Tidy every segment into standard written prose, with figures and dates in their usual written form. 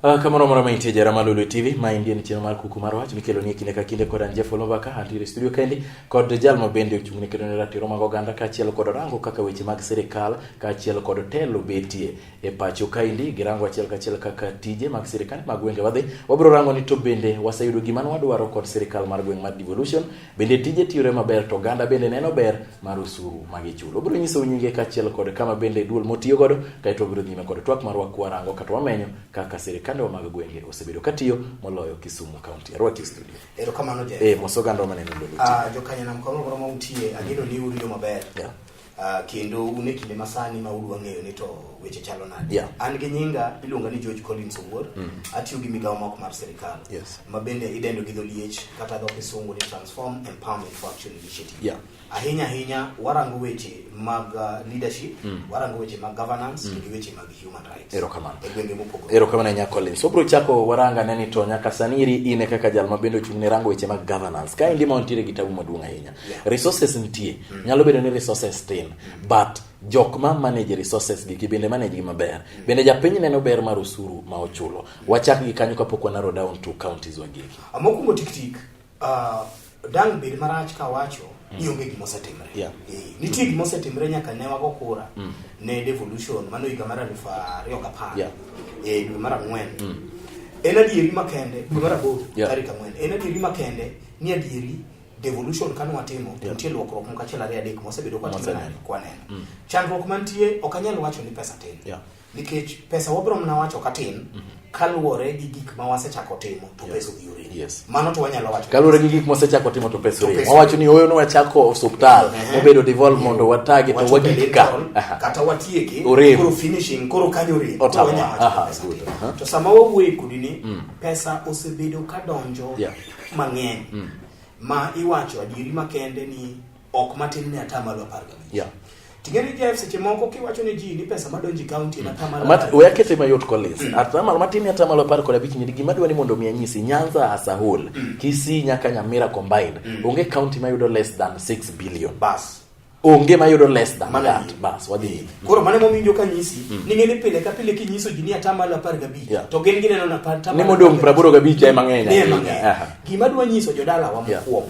Kamano mara maintie Jarama Lulu TV, ma indien chino mar kuku mar wach mikelo ni kinde ka kinde kod Jeff Olobaka antire studio kendi kod jalma bende ochung'ne kendo ne ratiro mag oganda kaachiel kod rango kaka weche mag sirikal kaachiel kod telo betie e pacho kaindi girango achiel kachiel kaka tije mag sirikal mag gwenge wadhi wabro rango ni to bende waseyudo gima wadwaro kod sirikal mar gweng mar devolution bende tije tiyore maber to oganda bende neno ber mar usuru magichulo. Bro nyiso nyinge kaachiel kod kama bende duol motiyo godo kaito bro nyime kod twak mar wakwarango kata wamenyo kaka sirikal mag gwenge osebedo katiyo moloyo Kisumu County. Arwaki studio. Ero kamano je. Mosoganda maneno lulu. Jokanya nam kono goro mautie ageno ni uriyo maber. Yeah. Kendo une kinde masani ma udu wangeyo ni to weche chalo nade. Yeah. An gi nyinga iluonga ni George Collins Owuor. Atiyo gi migawo moko mar sirikal. Yes. Mabende idendo gi dholiech kata dho Kisungu ni Transform Empowerment for Action Initiative. Yeah. Ahinya warango weche mag leadership, warango weche mag governance, gi weche mag human rights. Ero kamano. E gwenge mopogore. Ero kamano nya Collins. So bro chako waranga neni to nyaka saniri ine kaka jal mabendo chung'ne rango weche mag governance. Ka indi montire gitabu maduong' ahinya. Yeah. Resources nitie. Nyalo bedo ni resources tin, but jok ma manage resources gi bende manage gi maber. Bende japiny neno ber mar usuru ma ochulo. Wachak gi kanyo kapok wanaro down to counties wagiki. Amokungo tik dang bed marach ka wacho ionge gimo setimre. Yeah. Nitie gimo setimre nyaka ne wago kura ne devolution mano higa mar 2010. Yeah. Dwe mar 4. En adieri makende dwe mar 8 tarik 4. En adieri makende ni adieri devolution kanu watimo nitie lokruok moko achiel ariyo adek mosebedo kwa neno. Chandruok mantie okanyal wacho ni pesa tin. Yeah. Nikech pesa wabro mna wacho katin kaluwore gi gik ma wasechako timo to pesa yore. Yes. Mano to wanyalo wacho. Kaluwore gi gik ma wasechako timo to pesa yore. Wawacho ni oyo no wachako hospital, obedo devolve mondo watage to wagika. Kata watieke koro finishing koro kanyore. To sama wawuoye kudini pesa osebedo kadonjo mang'eny. Ma iwacho adieri makende ni ok matin ne atamalo 10. Yeah. Tigeni Jeff seche moko kiwacho ni ji ni pesa madonji county na tamalo. Oyakete mayot Collins. Atamalo matin atamalo 15 ni gima dwani mondo mianyisi Nyanza as a whole. Kisii nyaka Nyamira combined. Onge county mayudo less than 6 billion. Bas. Onge mayudo less than that. Bas wadhi. Koro mane mominjo kanyisi ni ngene pile ka pile kinyiso ji ni atamalo 15. To gen gineno na tamalo. Ni modong 85 ay mang'eny. Gima dwa nyiso jodala wa mkuo.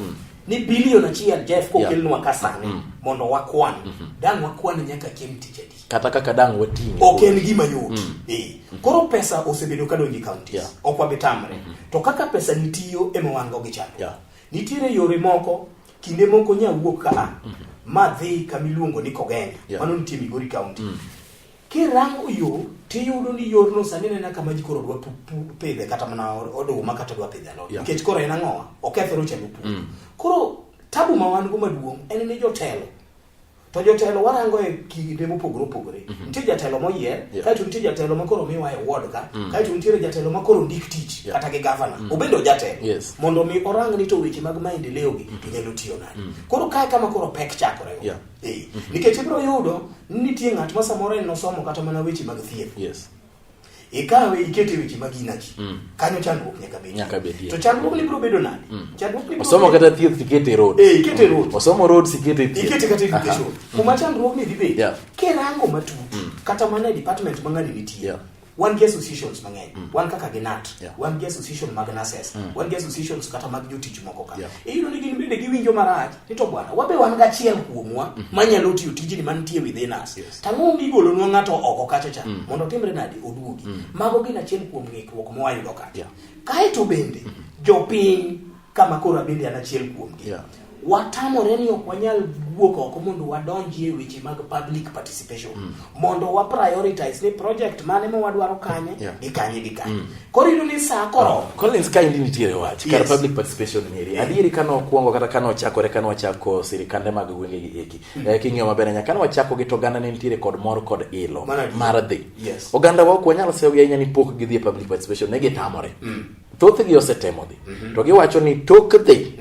Ni bilion achiel Jeff ko kelnwa kasane mondo wakwan. Dang wakwan nyaka kemti jadi. Kata kaka dang watingi. Ok en gima yot. Koro pesa osebedo kadonji counties. Ok wabetamre. To kaka pesa nitiyo ema wango gi chando. Nitiere yore moko kinde moko nyawuok ka ma dhi kamiluongo ni Kogenya. Mano nitie Migori County. Kirango yo tiyudo ni yorno sani nena kama ji koro dwa pidhe kata mana oduma kata dwa pidhe alot. Nikech koro en ang'owa okethoro chendo pu. Koro tabu ma wan go maduong' en ni jotelo. To jotelo warango e kinde mopogore. Nitie jatelo moyier, kaito nitie jatelo ma koro miwa e ward ka, kaito nitie jatelo ma koro ndik tich kata gi governor. Obendo jatelo. Mondo mi orang ni to weche mag maendeleo gi to nyalo tiyo nade. Koro kae kama koro pek chakore. Nikech ibro yudo nitie ng'at ma samoro en nosomo kata mana weche mag thieth. Ikawe ikete weche mag inaji. Kanyo chandruok nyaka bedi. To chandruok ni bro bedo nade? Chandruok ni osomo kata thieth tikete road. Ikete road. Osomo road sikete thieth. Ikete kata education. Kuma chandruok ni dibedi. Kirango matut kata mana department mang'ani nitie. Wan gi associations mang'eny. Wan kaka Ginat. Wan gi association mag nurses. Wan gi associations kata mag jotich moko ka. Iyudo ni gin bende giwinjo marach. Ni to bwana, wabe wan gachiel kuomwa manyalo tiyo tijni mantie within us. Tang'o gigolo nwa ng'ato oko kacha cha mondo timre nade oduogi. Mago gin achiel kuom ng'ikruok mwayudo ka. Kae to bende jopiny kama koro bende anachiel kuomgi. Watamore ni ok wanyal wuok oko mondo wadonji e weche mag public participation mondo wa prioritize ni project mane mo wadwaro kanye gi kanye. Koro ino ni saa koro Collins ka indi nitiere wach kar public participation ni adieri kano kuongo kata kano chako sirikande mag gwenge gi eki king'iyo maber nyaka kano wachako gi to oganda ne nitiere kod mor kod ilo mar dhi. Oganda wa ok wanyal seyo gi ahinya ni pok gidhi e public participation ne gitamore. Thoth gi osetemo dhi to giwacho ni tok dhi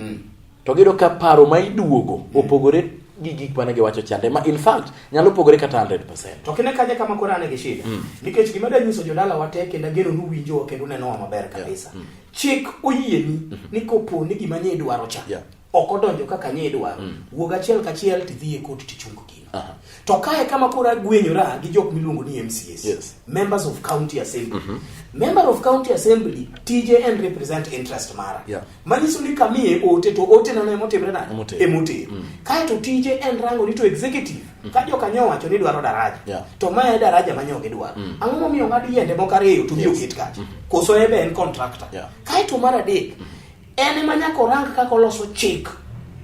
to gido ka paro ma iduogo opogore gi gik mane giwacho chande ma in fact nyalo pogore kata 100%. To kine kaje kama korane gi shida. Nikech gima da nyiso jodala wateke na geno nu winjo kendo neno maber kabisa. Chik oyieni ni kopo ni gima nye dwaro cha. Ok odonjo kaka nye dwaro. Wuoga achiel kachiel tidhi e kot tichungo gino. To kae kama kura gwenyora gi jok miluongo ni MCAs. Yes. Members of County Assembly. Member of County Assembly TJN represent interest mara. Yeah. Manyiso ni kamie ote to ote na emotimre na emote. Kae to TJN rango ni to executive. Ka jo kanyo wacho ni dwaro daraja. Yeah. To mae daraja manyoge dwaro. Ang'o momiyo ng'ado yende mokariyo to biro ket kacha. Koso ebe en contractor. Yeah. Kae to mar adek en ema nyaka orang kaka oloso chik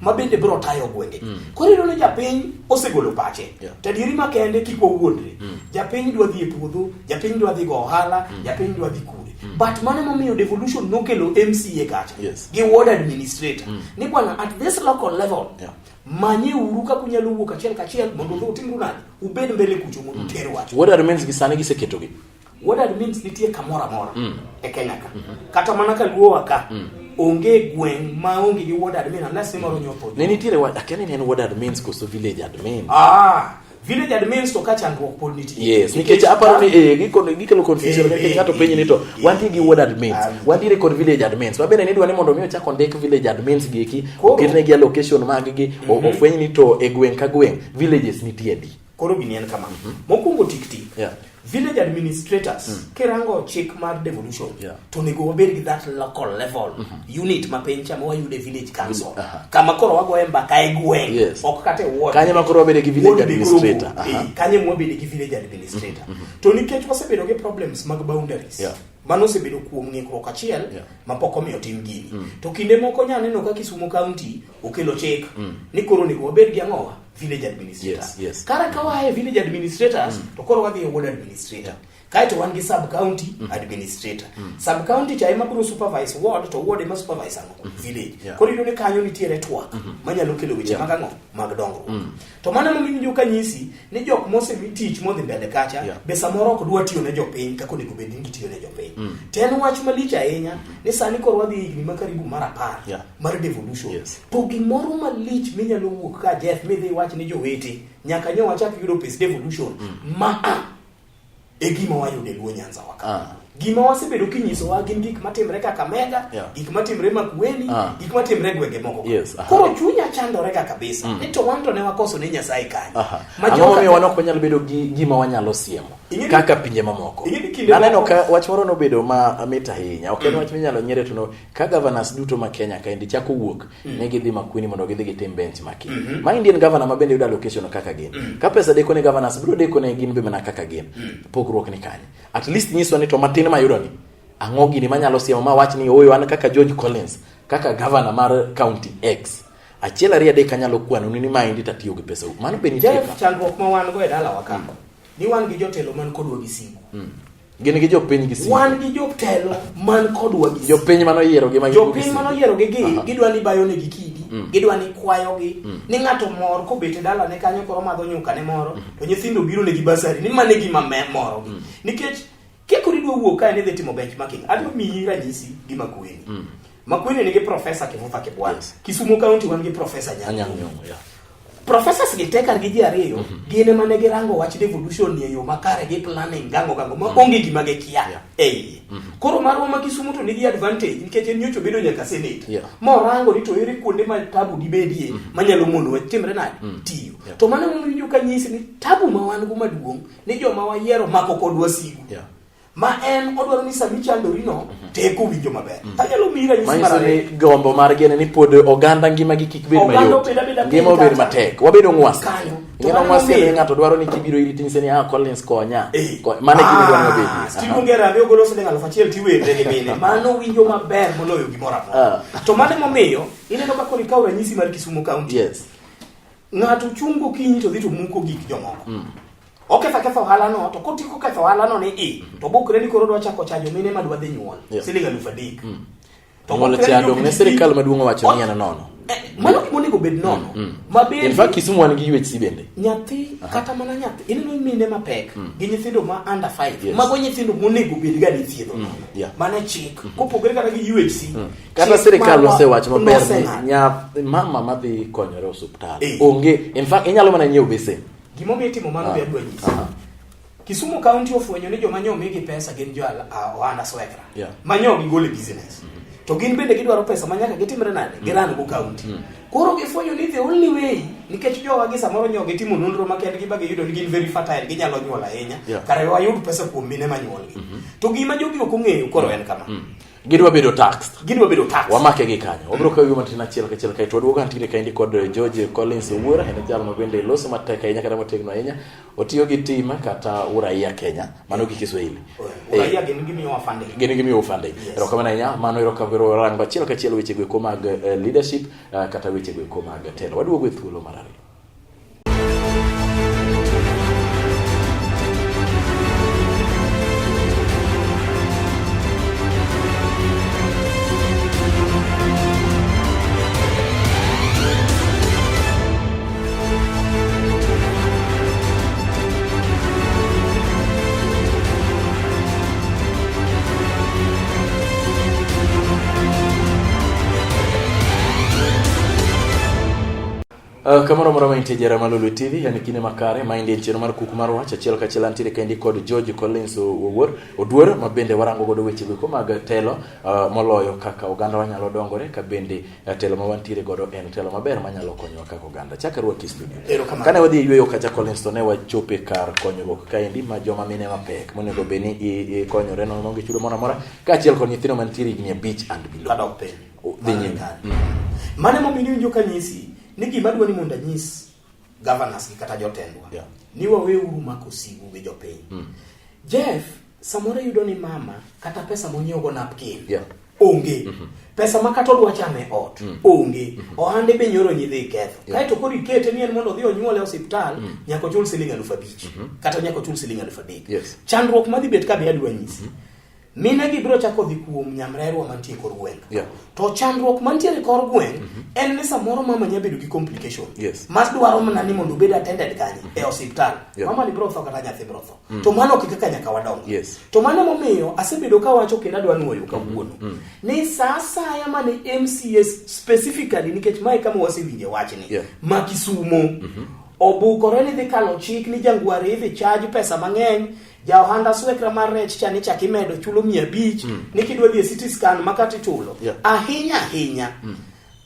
mabende biro tayo gwenge. Koro ino ne japiny osegolo pache. Tadieri makende kiko wuondre. Japiny dwa dhi e puodho, japiny dwa dhi go ohala, japiny dwa dhi kure. But mane momiyo devolution nokelo MCA kacha. Gi ward administrator. Ni bwana at this local level. Manye uru ka kunyalo wuok achiel kachiel mondo utimru nade ubed mbele kucho mondo teru wacho. What are means gisane giseketogi? What that means nitie kamora mora e Kenya ka. Kata mana ka luo ka onge gweng ma onge gi ward admin unless moro nyotho. Ne nitiere akene ne ward admins koso village admin. Village admins to kacha ndruok pol nitie. Yes, nikech aparo ni gikelo confusion nikech ngato penye ni to wanti gi ward admins, wanti kod village admins. Wabene ni dwa ni mondo mi ochak ondik village admins giki, oketne gi allocation mag gi, ofweny ni to e gweng ka gweng villages nitie di. Koro binien kama. Mokungo tikti. Village administrators kirango chik mar devolution to nego obed gi that local level unit ma pencha ma wayude village council kama koro wago emba kai gweng ok kate ward kanye ma koro obed gi village administrator kanye mo obed gi village administrator to nikech wasebedo gi problems mag boundaries mano sebedo kuom ng'ikruok achiel ma pok omiyo tim gini to kinde moko nya neno ka Kisumu County okelo chik ni koro nego obed gi ang'owa village administrator. Kara kawae village administrators to koro wadhi ward administrator. Kae to wan gi sub county administrator. Sub county cha ema biro supervise ward to ward ema supervise village. Koro ino ne kanyo nitiere twak manyalo kelo weche mag ang'o mag dongruok. To mana momiyo ka nyisi ni jok mose mi tich modhi mbele kacha be samoro ok dwa tiyo ne jopiny kako nego bed ni tiyo ne jopiny. Ten wach malich ahinya ni sani koro wadhi higni ma karibu mar 10 mar devolution. To gimoro malich minyalo wuok ka Jeff midhi wach ni jowete nyaka nyo wachak yudo pes devolution e gima wayude Luo Nyanza waka. Gima wasebedo kinyiso wa gin gik matimre kaka Mega, gik matimre Makueni, gik matimre gwenge moko. Koro chunya chandore kabisa. Ni to wanto ne wakoso ne Nyasaye kanyo. Majoka wanok nyalo bedo gima wanyalo siemo kaka pinje mamoko. Naneno ka wach moro no bedo ma meta hinya. Ok en wach minyalo nyere to no ka governors duto ma Kenya ka indi chako wuok ne gidhi Makueni mondo gidhi gitim benchmark. Ma Indian governor ma bende yudo allocation kaka gin. Ka pesa deko ne governors biro deko ne gin be mana kaka gin. Pogruok ni kanye. At least nyiso ni to matin ma yudo ni ang'o gini manyalo siemo ma wach ni oyo an kaka George Collins kaka governor mar county X achiel ariyo de kanyalo kwano ni maindi tatiyo gi pesa mano be nitie chandruok ma wan go e dala waka ni wan gi jotelo man kodwa gi simu gin gi jopiny gi simu wan gi jotelo man kodwa gi jopiny mano yiero gi jopiny mano yiero gi gidwa ni bayo ne gi kidi gidwa ni kwayo gi ni ng'ato mor ko bete dala ne kanyo koro madho nyuka ne moro to nyithindo biro ne gi basari ni mane gi moro nikech kekori dwa wuok ka ne dhi timo benchmarking adwa miyi ranyisi gi Makueni. Makueni nigi professor Kivuva Kibwana. Kisumu County wan gi professor Nyang'o. Professors gi tekar gi ji ariyo gine mane gi rango wach devolution ni yo makare gi planning gango ma onge gima ge kia koro marwa ma Kisumu to nigi advantage nikech en nyocho bedo nyaka senate mo rango ni to ere kuonde ma tabu dibedie manyalo mondo timre nade tiyo to mane momiyo ka nyisi ni tabu ma wan go maduong' ni joma wayiero mako kodwa sigu ma en odwaro ni sami chandori no teko winjo maber tanyalo mira nyisi marane gombo mar gene ni pod oganda ngima gi kik bed mayot ngima obed matek wabedo ng'was ngima ng'was ne ng'ato dwaro ni kibiro iri tin seni Collins konya mane gini dwaro ni bedi still ngera be ogolo sene 1000 tiwende ni mine mano winjo maber moloyo gimoro amora to mane momiyo ineno ka kori kaura nyisi mar Kisumu County ng'ato chungo kinyi to dhi to muko gik jomoko oketho ohala no to kotiko ketho ohala no ni to bukre ni koro dwa chako chajo mine madwa dhi nyuol siling 3000 to molo chado ne sirikal maduong' owacho ni ana nono mano monego bed nono maber in fact Kisumu wan gi UHC bende nyathi kata mana nyathi ineno mine mapek gi nyithindo ma under 5 mago nyithindo monego bed ga ni thiedho mane chik kopogore kata gi UHC kata sirikal osewacho maber ni mama madhi konyore osuptal onge in fact inyalo mana nyiew besen gimo mitimo mano be adwa nyisi Kisumu County ofwenyo ni joma nyo migi pesa gin jo ohanda swekra manyo gi gole business to gin bende gidwaro pesa manyaka gitimre nade giran go county koro gifwenyo ni the only way nikech jowa gi samoro nyogo gitimo nonro makendgi ba giyudo ni gin very fertile ginyalo nyuol ahinya kare wayud pesa kuom mine manyuolgi to gima jogi ok ong'eyo koro en kama gidwa bedo taxed wamake gi kanyo obro kaw yuma tina chiel ka chiel kai to duoga antire kaindi kod George Collins Owuora en jal ma bende loso matek ahinya kata motegno ahinya otiyo gi tima kata uraia Kenya mano gi Kiswahili uraia gin gimiyo wafande ero kama ahinya mano ero kabiro rango chiel ka chiel weche go ko mag leadership kata weche go ko mag telo waduogo e thuolo marari kamoro moro maintejera Malulu TV yani kine makare maindi enchero mar kuku mar wacha chiel ka chiel antire kendi kod George Collins Oduor ma bende warango godo weche go mag telo moloyo kaka oganda wanyalo dongore ka bende telo ma wantire godo en telo maber manyalo konyo kaka oganda chaka ruoki studio kane wadhi yweyo kacha Collins to ne wachope kar konyruok kaendi ma joma mine mapek monego beni i konyore no nonge chudo mora mora ka chiel kon nyithino mantiere igni beach and below kadope mane mo mini njo kanyisi ni gima dwani mondo anyis governors gi kata jotendwa ni wawe uru mako sigu gi jopiny Jeff samoro yudo ni mama kata pesa monyogo napkin onge pesa makato dwa chame ot onge ohande be nyoro nyidhi ketho kae to kori kete ni en mondo dhi onyuole hospital nyako chul siling 5,000 kata nyako chul siling 3,000 chandruok madhi bet ka be adwa nyisi mine gi biro chako dhi kuom nyamrerwa mantie kor gweng to chandruok mantie kor gweng en ni samoro mama nyabedo gi complication mas dwaro mana ni mondo bed attended kanye e hospital mama ni bro tho kata nyathi bro tho to mano kika nyaka wadongo to mano momiyo asebedo ka wacho kenda dwa nuoyo kawuono ni sasa ya mane MCS specifically nikech mai kama wasewinje wachni ma Kisumo obukore ni dhi kalo chik ni jangware idhi charge pesa mang'eny ja ohanda swekra mar rech chani chaki medo chulo 500 ni kidwa dhi CT scan makati chulo ahinya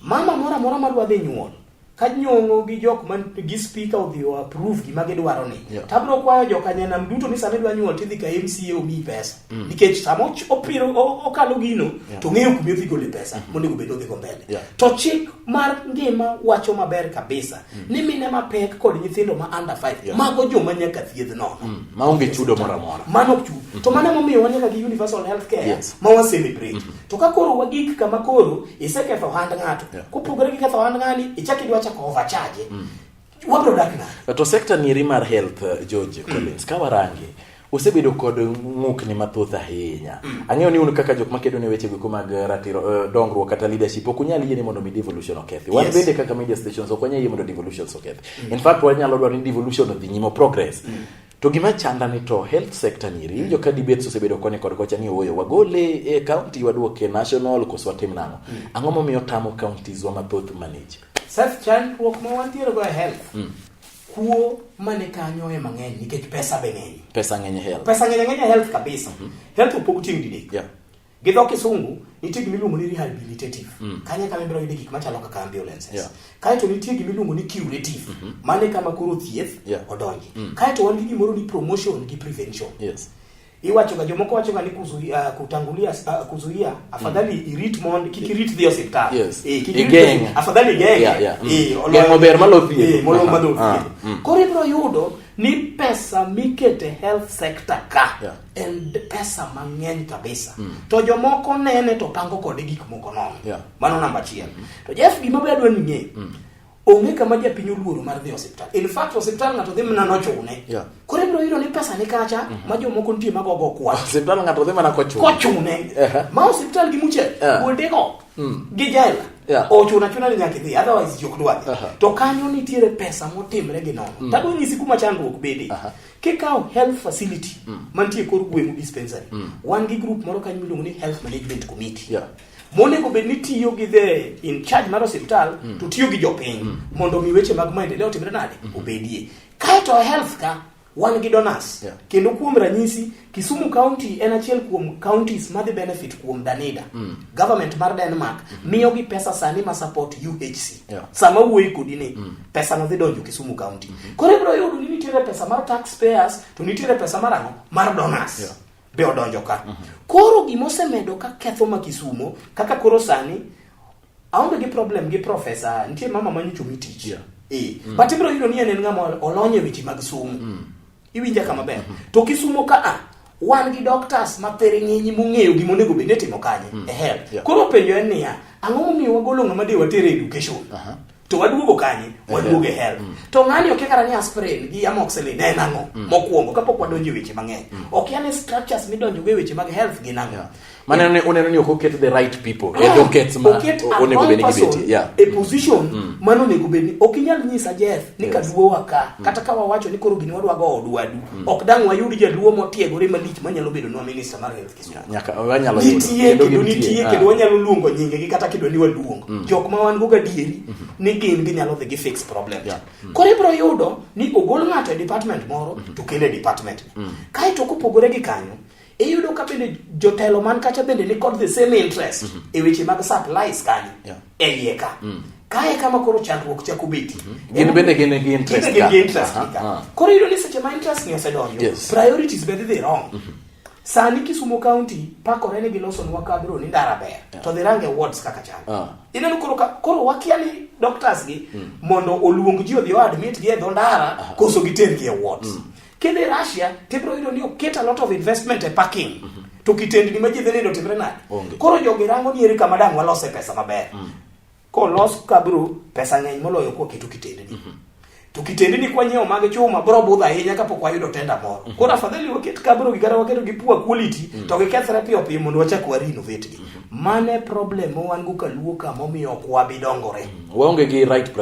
mama mora madwa dhi nyuol ka nyongo gi jok man gi speaker odhi o approve gima gidwaro ni tabro kwayo joka nyana mduto ni same dwa nyuol tidhi ka MCA omi pesa nikech samoch opiro okalo gino to ng'eyo kuma dhi gole pesa mondo bedo dhi go mbele to chik mar ngima wacho maber kabisa ni mine mapek kod nyithindo ma under 5 mago joma nyaka thiedh nono maonge chudo mora mano chudo to mano momiyo wanyaka gi universal health care ma wa celebrate to ka koro wagik kama koro iseketho hand ng'ato kopogore gi ketho hand ng'ani ichaki dwa chako overcharge wabro dakna to sector ni mar health George Collins kawarange osebedo kod ng'ukni mathoth ahinya ang'eyo ni un kaka jok makedo ne weche go mag ratiro dongruok kata leadership ok unyal yie ni mondo mi devolution okethi wan bende kaka media stations ok wanyal yie mondo devolution okethi in fact wanyalo dwaro ni devolution odhi nyimo progress to gima chanda ni to health sector ni riyo ka debates osebedo koni kod kocha ni oyo wagole e county waduoke national koso watim nang'o ang'o momiyo tamo counties wa mathoth manage self chandruok ma wantiere go health kuo mane kanyo e mang'eny nikech pesa be ng'eny pesa ng'eny health kabisa health opog ting didek gi dho kisungu nitie gimiluongo ni rehabilitative kanya kama biro yudo gik machalo kaka ambulances kae to nitie gimiluongo ni curative mane kama koro thieth odonji kae to wan gi gimoro ni promotion gi prevention iwacho ga jomoko wacho ga ni kuzuia afadhali irit mond kikirit the hospital kikirit afadhali geng ober malothi kore bro yudo ni pesa mikete health sector ka and pesa mang'eny kabisa to jomoko nene to pango kode gik moko nono mano namba 1 to Jeff gima be adwa ng'e onge kama dia pinyo luoro mar dhi hospital in fact hospital ngato dhi mana nochune kore bro yudo ni pesa ni kacha ma jomoko nitie magogo kwa hospital ngato dhi mana kochune ma hospital gi muche bodego gi jela o chuna ni nyaka dhi otherwise jok dwa to kanyo nitiere pesa motimre gi nono tado nyisi kuma chandruok bede kikao health facility mantie kor gweng dispensary wan gi group moro kanyo miluongo ni health management committee monego bed ni tiyo gi the in charge mar hospital to tiyo gi jopiny mondo mi weche mag maendeleo timre nade obedie kae to health ka wan gi donors. Kendo kuom ranyisi Kisumu County en achiel kuom counties madhi benefit kuom Danida. Government mar Denmark miyo gi pesa sani ma support UHC. Sama wuoyi kodi ni pesa no dhi donjo Kisumu County. Koro ibro yudo ni nitiere pesa mar taxpayers to nitiere pesa mar ang'o mar donors. Be odonjo ka. Koro gimosemedo ka ketho ma Kisumu kaka koro sani aonge gi problem gi professor nitie mama manyicho mitich. But ibro yudo ni en ng'ama olonye weche mag somo. Iwinja kama ber. To Kisumu ka wan gi doctors ma tere ng'enyi mong'eyo gima onego bed ni timo kanye e health. Koro penjo en niya, ang'o momiyo wagolo ng'ama de watere education? To waduogo kanye? Waduogo e health. To ng'ani ok kara ni aspirin gi amoxicillin en ang'o mokwongo kapok wadonjo weche mang'eny. Ok yani structures midonjo go weche mag health gin ang'o. Mane uneno ni oket the right people educates ma onego bed ni gibeti a position mano onego bed ni ok inyal nyisa Jeff ni kaduowa ka kata ka wawacho ni koro gini wadwa go odwadu ok dang wayud jaduo motiegore malich manyalo bedo no minister mar health Kisumu nyaka wanyalo yudo nitie kendo wanyalo luongo nyinge gi kata kidwa ni waluongo jok ma wan go gadieri ni gin ginyalo dhi gi fix problem. Koro ibro yudo ni ogol ng'ato e department moro to kele department kai to kopogore gi kanyo iyudo ka bende jotelo man kacha bende ni kod the same interest e weche mag supplies kanyo e iye ka kae kama koro chandruok chako beti gin bende gin gi interest ka koro iyudo ni seche ma interest ni osedonjo priorities bende dhi wrong. Sani Kisumu County pakore ni giloso nwa kabro ni ndara ber to dhirange wards kaka chal ineno koro wakia ni doctors gi mondo oluong ji odhi admit gi e dho ndara koso giter gi e wards. Kende Russia tebro yudo ni oketa a lot of investment e parking to kitendi ni maji dhene do timre nade koro jogi rango ni eri kama dang walose pesa maber ko los kabro pesa ng'eny moloyo ko keto kitendi ni to kitendi ni kwa nyeo mage chuma bro budha ahinya kapok wayudo tenda moro koro afadhali waket kabro gi kata waketo gi poor quality to gi kethre piyo piyo mondo wachak warenovate gi. Mane problem wan go kaluo ka momiyo ok wabi dongore waonge gi right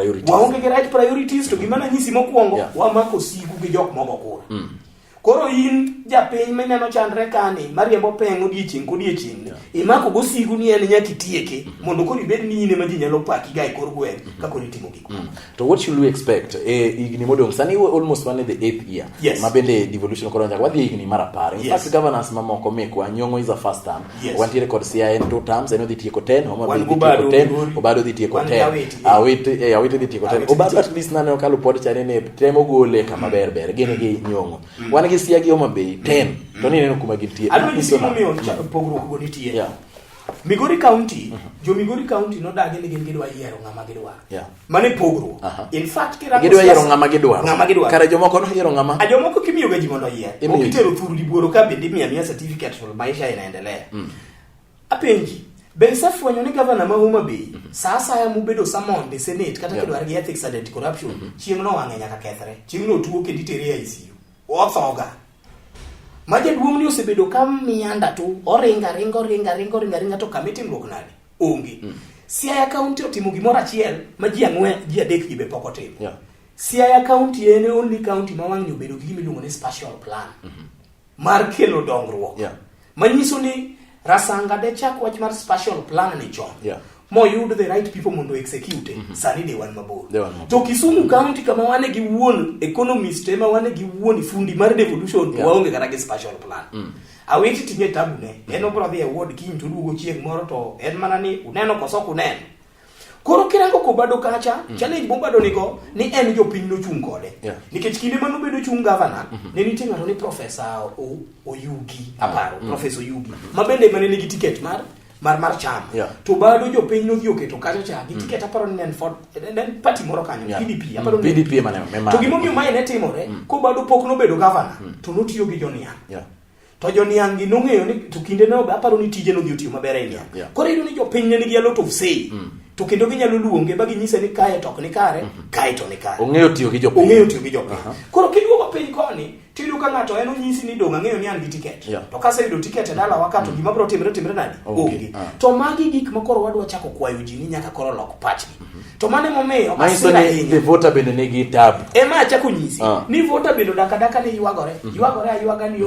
priorities to gimana nyisi mokwongo wamako sigu gi jok mogo kura koro in japiny meneno chandre kani mariembo pengo odiechieng' kodiechieng' imako go sigu ni en nyaki tieke mondo koro ibed ni ine ma ji nyalo paki ga e kor gweng' ka koro itimo gik to what should we expect igni modong sani almost one the 8th year ma bende devolution koro nyaka wadhi igni mara par in fact governors mamoko mekwa Nyong'o is a first term wantiere kod CIN 2 terms eno dhi tieko 10 Homa Bay dhi tieko 10 Obado dhi tieko 10 Awiti dhi tieko 10 Obado at least nane okalo pod chane ne temo gole kama ber gene gi Nyong'o wan gi siagi Homa Bay 10 to ni neno kuma gintie adwanyisi momiyo pogruok go nitie Migori County jo Migori County no dagi ni gin gidwa yiero ng'ama gidwa mane pogruok in fact gidwa yiero ng'ama gidwa kare jomoko no yiero ng'ama jomoko kimiyo ga ji mondo yier okitero thuru libuoro ka bende mia certificate for maisha inaendelea apenji be safwenyo ni governor ma Homa Bay sasa ya mubedo samon de senate kata kidwar gi ethics and anti-corruption chieng' no wang'e nyaka kethre chieng' no tuo kendo itere e ICU othoga majaduong' ni osebedo ka mianda tu oringa to kamitimruok nade onge Siaya County otimo gimoro achiel ma ji adek gi be pok otimo Siaya County en only county ma wang'ni obedo gi gimiluongo ni spatial plan mar kelo dongruok manyiso ni Rasanga de chak wach mar spatial plan ni chon moyud the right people mondo execute sani de wan mabor to Kisumu County kama wane gi wuon economist ema wane gi wuon fundi mar devolution waonge kata gi spatial plan awiti tinye tabune en obro dhi e ward kin to duogo chieng' moro to en mana ni uneno koso kuneno koro kirango ko bado kacha challenge bo bado niko ni en jo piny no chung kode nikech kinde mano bedo chung governor ne nitie ng'ato ni professor Oyugi aparo professor Oyugi ma bende mane nigi ticket mar chama to bado jo piny no oketo kacha cha gi ticket aparo ni en party moro kanyo PDP aparo ni PDP mane to gimomiyo mae ne timore ko bado pok no bedo governor to notiyo gi joniang to joniang gi nong'eyo ni to kinde no aparo ni tije no dhi otiyo maber ahinya koro iyudo ni jo piny ne nigi a lot of say to kendo ginyalo luonge ba ginyise ni kae tok ni kare kae to ni kare ong'eyo tiyo gi jopiny koro kiduogo piny koni tiyudo ka ng'ato en onyisi ni dong' ang'eyo ni an gi ticket to kaseyudo ticket e dala wakato gima bro timre nade onge to magi gik ma koro wadwa chako kwayo ji ni nyaka koro lok pachgi to mane momiyo masira the voter bende nigi tabu ema achako nyisi ni voter bende dakadaka ni ywagore aywaga ni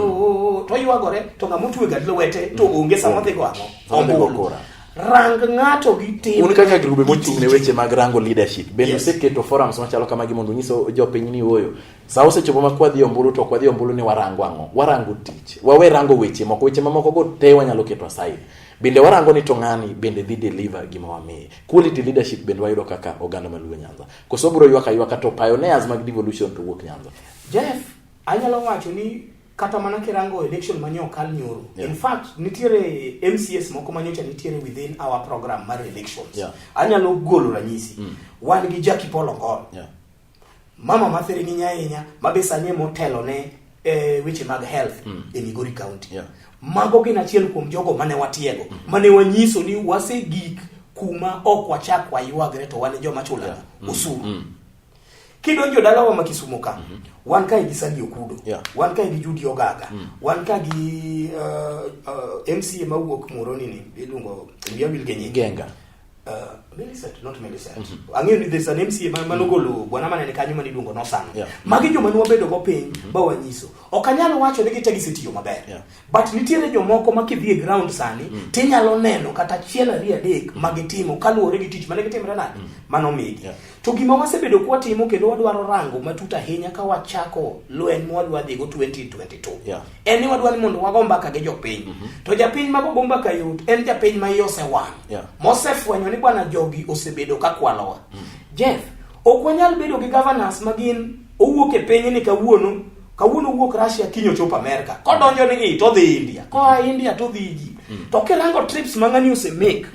to ywagore to ng'amotwe gad lwete to onge samo dhi go ang'o ombulu rang ng'ato gi tim un kaka grube mochung' ne weche mag rango leadership bende oseketo forums machalo kamagi mondo nyiso jopiny ni oyo sa osechopo ma kwadhi ombulu to kwadhi ombulu ni warango ang'o warango tich wawe rango weche mamoko go te wanyalo keto aside bende warango ni to ng'ani bende dhi deliver gima wamiye quality leadership bende wayudo kaka oganda maluo Nyanza koso bro ywaka to pioneers mag devolution to wuok Nyanza. Jeff anyalo wacho ni kata mana kirango election manyo kal nyoro in fact nitiere MCS moko manyocha nitiere within our program mar elections anyalo golo ranyisi wan gi Jackie Polongol mama mathiri ni nyainya mabesanie motelo ne weche mag health e Migori County mago gin achiel kuom jogo mane watiego mane wanyiso ni wase gik kuma ok wachak waywagre to wane joma chula usuru kidonjo dalawa ma Kisumu ka wan ka gi Sadi Okudo wan ka gi Judy Ogaga wan ka gi MCA mawuok Moroni ni iluongo Biabil Genga Millicent, not Millicent. Ang'eyo ni there's an MCA manogolo bwana manene kanyo mani luongo Nosano. Magi joma ne wabedo go piny ba wanyiso. Ok anyalo wacho ni gitegi setiyo maber. But nitiere jomoko ma kidhi e ground sani tinyalo neno kata chiel ari adek magitimo kaluwore gi tich mane gitimre nade manomigi. To gima wasebedo kwa timo kendo wadwaro rango matut ahinya ka wachako lweny mwadwa dhigo 2022. En ni wadwani mondo wago mbaka gi jopiny. To japiny mago mbaka yot en japiny ma yose wan. Mosefwenyo ni bwana jogi osebedo ka kwalowa. Jeff, ok wanyal bedo gi governors magin owuok e piny ni kawuono wuok Russia kinyo chopo America. Kodonjo ni to dhi India. Ko India to dhi ji. To kirango trips mang'ani ose make.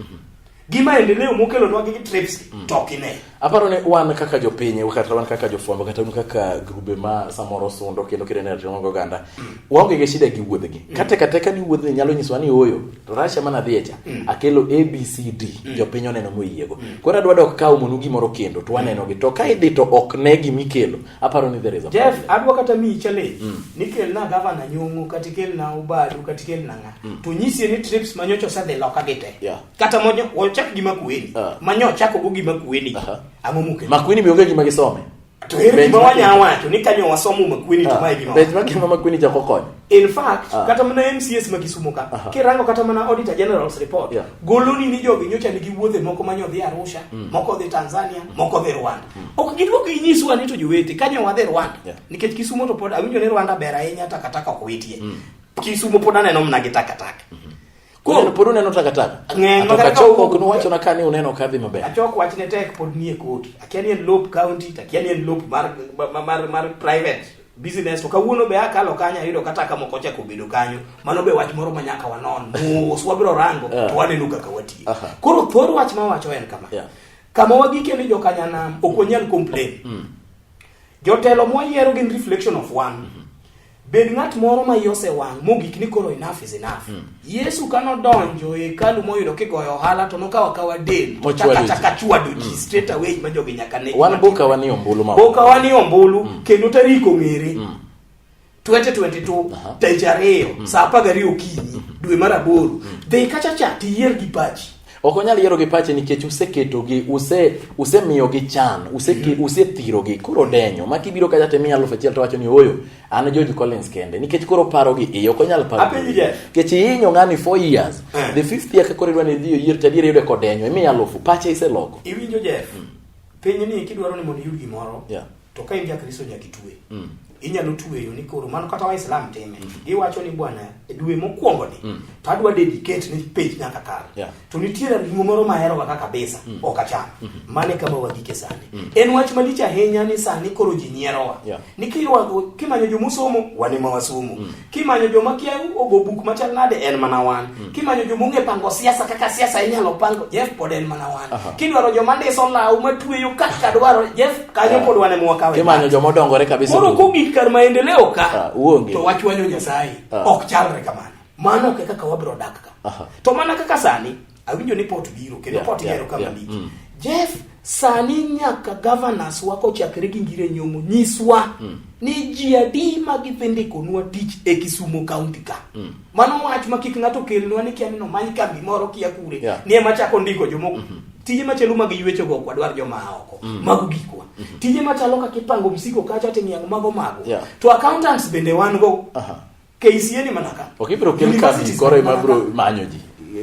Gima endeleo mokelo nwa gi trips tokine. Aparo ne wan kaka jopiny kata wan kaka jofwambo kata un kaka grube ma samoro sundo kendo kirene ringo oganda waonge gi shida gi wuodhgi kata ni wuodhni nyalo nyiswa ni oyo to Russia mana dhiecha akelo ABCD jopiny oneno moyiego koro adwa dok kaw monu gimoro kendo to waneno gi to ka idhi to ok ne gimikelo aparo ni there is a Jeff adwa kata mi challenge nikel na governor Nyong'o kata kel na Obadu kata kel na to nyisi ni trips manyocho sadhe loka gite kata mojo wachak gima kueni manyocha ko gima kueni amomuke makwini bionge gima gisome to ere gima wanyawa to ni kanyo wasomo makwini to mai gima benchmark gima makwini jako konyo in fact kata mana MCS makisumo ka kirango kata mana Auditor General's report goloni ni jogi nyocha nigi wuodhe moko manyo dhi Arusha moko dhi Tanzania moko dhi Rwanda ok gidwoko inyiswa ni to jowete kanyo wadhi Rwanda nikech Kisumo to pod awinjo ni Rwanda ber ahinya takataka ok witie Kisumo pod aneno mna gitakataka Ko por uneno takataka. Ng'eny kaka choko kuno wacho na kani uneno kadhi maber. Achoko wachne tek pod nie court. Akiani en loop county, akiani en loop mar private business to kawuono be akalo kanya yudo kata kama kocha kobedo kanyo. Mano be wach moro manyaka wanon. Swabiro rango to waneno kaka wati. Koro thor wach ma wacho en kama. Kama wagike ni jokanya nam okonyal complain. Jotelo moyiero gin reflection of one. Bed ng'at moro ma yose wang' mogik ni koro enough is enough. Yesu kano donjo e kalu moyudo kigoyo ohala to nokawa kawa del chaka chwado ji straight away ma jogi nyaka ne wan boka wani ombulu ma boka wani ombulu kendo tariko ng'ere 2022 tarehe ariyo saa 12 okinyi dwe mar 8 dhi kacha chat yier gi pachi okonyal yiero gi pache nikech useketo gi usemiyo gi chan usethiro gi koro denyo makibiro kacha te 100,000 to wacho ni oyo an George Collins kende nikech koro paro gi okonyal paro nikech yinyo ng'ani 4 years the 5th year koro idwa ni dhiyo yier tadiere yude kodenyo 100,000 pache iseloko iwinjo Jeff piny ni kidwaro ni mondo yud gimoro to ka inja Kristo nyaka itwe inyalo tuweyo ni koro mano kata Waislam time giwacho ni bwana dwe mokwongo ni to adwa dedicate ni page nyaka kar to nitiere ringo moro mahero kaka kabisa okacham mane kama wagike sani en wach malich ahinya ni sani koro ji nyierowa nikirwa kimanyo jomusomo wane mawasomo kimanyo joma kia ogo buk machal nade en mana wan kimanyo jomunge pango siasa kaka siasa inyalo pango Jeff pod en mana wan kidwaro joma ndiso law matweyo kaka dwaro Jeff kanyo pod wane mwakawe kimanyo joma dongore kabisa koro kugi kar maendeleo ka to wachwanyo Nyasaye ok chalre kamano mano kaka wabro dak ka to mana kaka sani awinjo ni pot biro kendo pot gero kama liki Jeff sani nyaka governors wako chakre gi ngire nyomo nyiswa ni ji adi magithinde konwa tich e Kisumu County ka mano wach makik ng'ato kelnwa ni kiani no many kambi moro kia kure ni ema chako ndiko jomoko tije machalo mag ywecho go kwadwar joma oko mago gikwa tije machalo ka kipango msiko kacha teniang mago to accountants bende wan go KCA ni manaka okibro kel kambi koro mabro manyo ji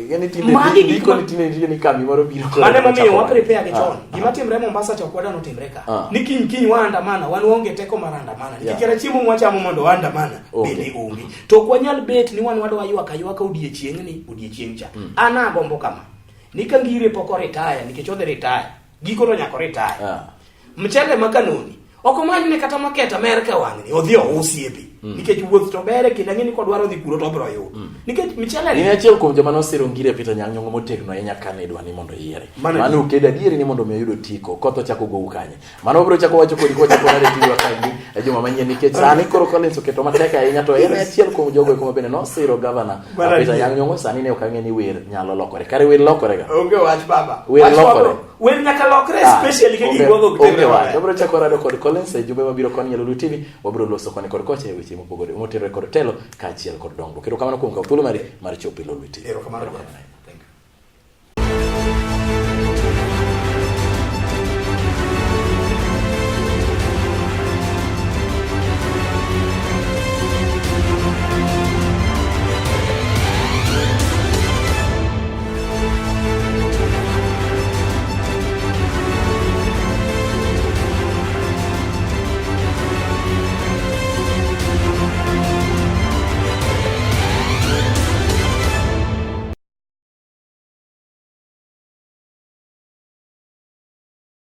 yani tinde ni kambi moro biro ko mane momiyo wa prepare ke chon gima timre Mombasa to kwada no timre ka ni kiny waandamana wan onge teko mar andamana nikech chiemo mwachamo mondo waandamana bende onge to kwanyal bet ni wan wadwa ywaka odiechieng cha ana gombo kama nikangire poko retire nikech odhi retire giko to nyako retire mchele makanoni okomanyne kata maketa Amerika wang'ni odhi osiepi nikech wuoth to bere kendo ng'eni kodwaro dhi kuro to bro yud nikech michele ni achiel kuom joma nosiro ngire Peter Nyang'nyong'o motegno ahinya kane idwa ni mondo yiere mano uked adieri ni mondo mi yudo tiko kotho chako go ukanye mano bro chako wacho kodi ko chako na retiwa kandi e joma manyien nikech sani koro Collins oketo matek ahinya to en achiel kuom jogo kuma bende nosiro governor Peter Nyang'nyong'o sani ne okang'e ni wer nyalo lokore kare wer lokore ga onge wach baba wer lokore wer nyaka lokre especially ke gigo onge wach bro chako rado kod Collins e jumbe mabiro kon Nyalulu TV wabro loso koni kod koche weche mopogore motero kod telo kaachiel kod dongruok. Kendo kamano kuom ka thuolo mar chopo Lulu TV. Erokamano.